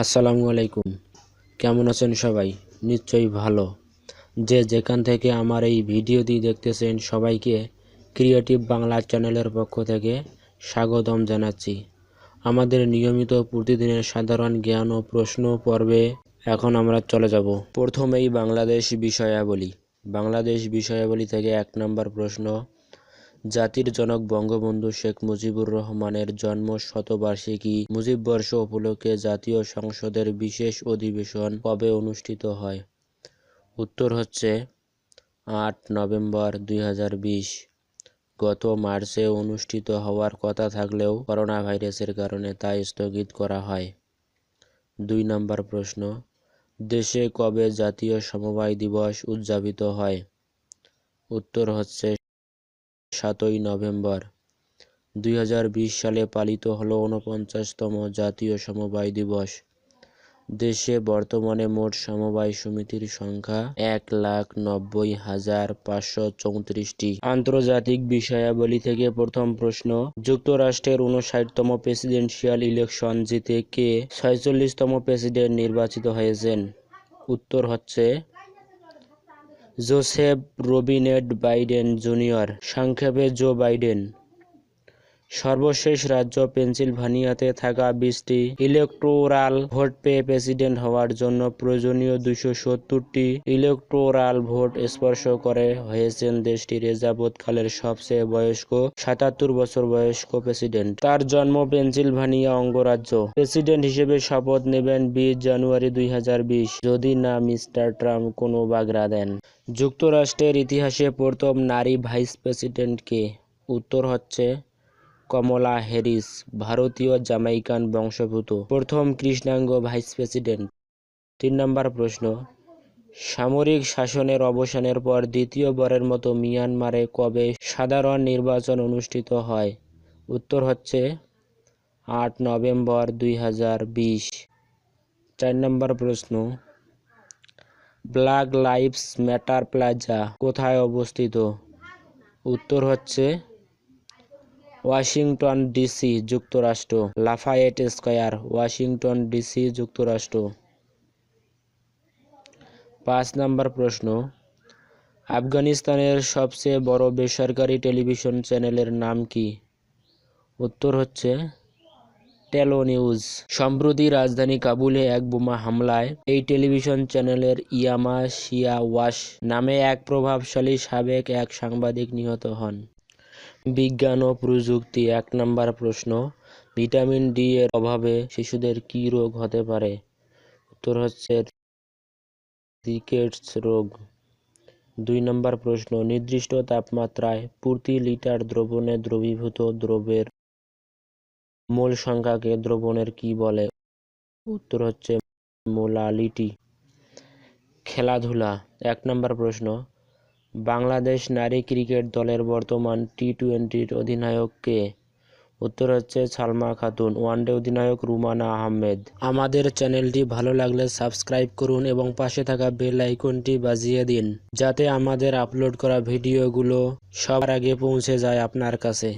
আসসালামু আলাইকুম। কেমন আছেন সবাই? নিশ্চয়ই ভালো। যে যেখান থেকে আমার এই ভিডিওটি দেখতেছেন সবাইকে ক্রিয়েটিভ বাংলা চ্যানেলের পক্ষ থেকে স্বাগতম জানাচ্ছি। আমাদের নিয়মিত প্রতিদিনের সাধারণ জ্ঞান ও প্রশ্ন পর্বে এখন আমরা চলে যাব। প্রথমেই বাংলাদেশ বিষয়াবলী। বাংলাদেশ বিষয়াবলী থেকে 1 নম্বর প্রশ্ন, জাতির জনক বঙ্গবন্ধু শেখ মুজিবুর রহমানের জন্ম শতবার্ষিকী মুজিববর্ষ উপলক্ষে জাতীয় সংসদের বিশেষ অধিবেশন কবে অনুষ্ঠিত হয়? উত্তর হচ্ছে 8 নভেম্বর 2020। গত মার্চে অনুষ্ঠিত হওয়ার কথা থাকলেও করোনা ভাইরাসের কারণে তা স্থগিত করা হয়। 2 নম্বর প্রশ্ন, দেশে কবে জাতীয় সমবায় দিবস উদযাপিত হয়? উত্তর হচ্ছে 7 নভেম্বর। 2020 সালে পালিত হলো 49তম জাতীয় সমবায় দিবস। দেশে বর্তমানে মোট সমবায় সমিতির সংখ্যা 1,90,534টি। আন্তর্জাতিক বিষয়াবলী থেকে প্রথম প্রশ্ন, যুক্তরাষ্ট্রের 59তম প্রেসিডেন্সিয়াল ইলেকশন জিতে কে 46তম প্রেসিডেন্ট নির্বাচিত হয়েছেন? উত্তর হচ্ছে জোসেফ রবিনেট বাইডেন জুনিয়র, সংক্ষেপে জো বাইডেন। সর্বশেষ রাজ্য পেনসিলভানিয়াতে থাকা 20টি ইলেকটোরাল ভোট পেয়ে প্রেসিডেন্ট হওয়ার জন্য প্রয়োজনীয় 270টি ইলেকটোরাল ভোট স্পর্শ করে হয়েছেন দেশটির যাবৎকালের সবচেয়ে বয়স্ক 77 বছর বয়স্ক প্রেসিডেন্ট। তার জন্ম পেনসিলভানিয়া অঙ্গরাজ্য। প্রেসিডেন্ট হিসেবে শপথ নেবেন 20 জানুয়ারি 2020, যদি না মিস্টার ট্রাম্প কোনো বাগড়া দেন। যুক্তরাষ্ট্রের ইতিহাসে প্রথম নারী ভাইস প্রেসিডেন্ট কে? উত্তর হচ্ছে কমলা হ্যারিস, ভারতীয় জামাইকান বংশোদ্ভূত প্রথম কৃষ্ণাঙ্গ ভাইস প্রেসিডেন্ট। 3 নম্বর প্রশ্ন, সামরিক শাসনের অবসানের পর দ্বিতীয়বারের মতো মিয়ানমারে কবে সাধারণ নির্বাচন অনুষ্ঠিত হয়? উত্তর হচ্ছে 8 নভেম্বর 2020। 4 নম্বর প্রশ্ন, ব্ল্যাক লাইভস ম্যাটার প্লাজা কোথায় অবস্থিত? উত্তর হচ্ছে ওয়াশিংটন ডিসি, যুক্তরাষ্ট্র। লাফায়েট স্কয়ার, ওয়াশিংটন ডিসি, যুক্তরাষ্ট্র। 5 নম্বর প্রশ্ন, আফগানিস্তানের সবচেয়ে বড় বেসরকারি টেলিভিশন চ্যানেলের নাম কি? উত্তর হচ্ছে টেলো নিউজ। সম্প্রতি রাজধানী কাবুলে এক বোমা হামলায় এই টেলিভিশন চ্যানেলের ইয়ামা শিয়াওয়াশ নামে এক প্রভাবশালী সাবেক এক সাংবাদিক নিহত হন। বিজ্ঞান ও প্রযুক্তি। 1 নম্বর প্রশ্ন, ভিটামিন ডি এর অভাবে শিশুদের কি রোগ হতে পারে? উত্তর হচ্ছে রিকেটস রোগ। 2 নম্বর প্রশ্ন, নির্দিষ্ট তাপমাত্রায় প্রতি লিটার দ্রবণে দ্রবীভূত দ্রবের মোল সংখ্যাকে দ্রবণের কি বলে? উত্তর হচ্ছে মোলালিটি। খেলাধুলা। 1 নম্বর প্রশ্ন, বাংলাদেশ নারী ক্রিকেট দলের বর্তমান টি-20 অধিনায়ক কে? উত্তর হচ্ছে সালমা খাতুন। ওয়ানডে অধিনায়ক রুমানা আহমেদ। আমাদের চ্যানেলটি ভালো লাগলে সাবস্ক্রাইব করুন এবং পাশে থাকা বেল আইকনটি বাজিয়ে দিন, যাতে আমাদের আপলোড করা ভিডিওগুলো সবার আগে পৌঁছে যায় আপনার কাছে।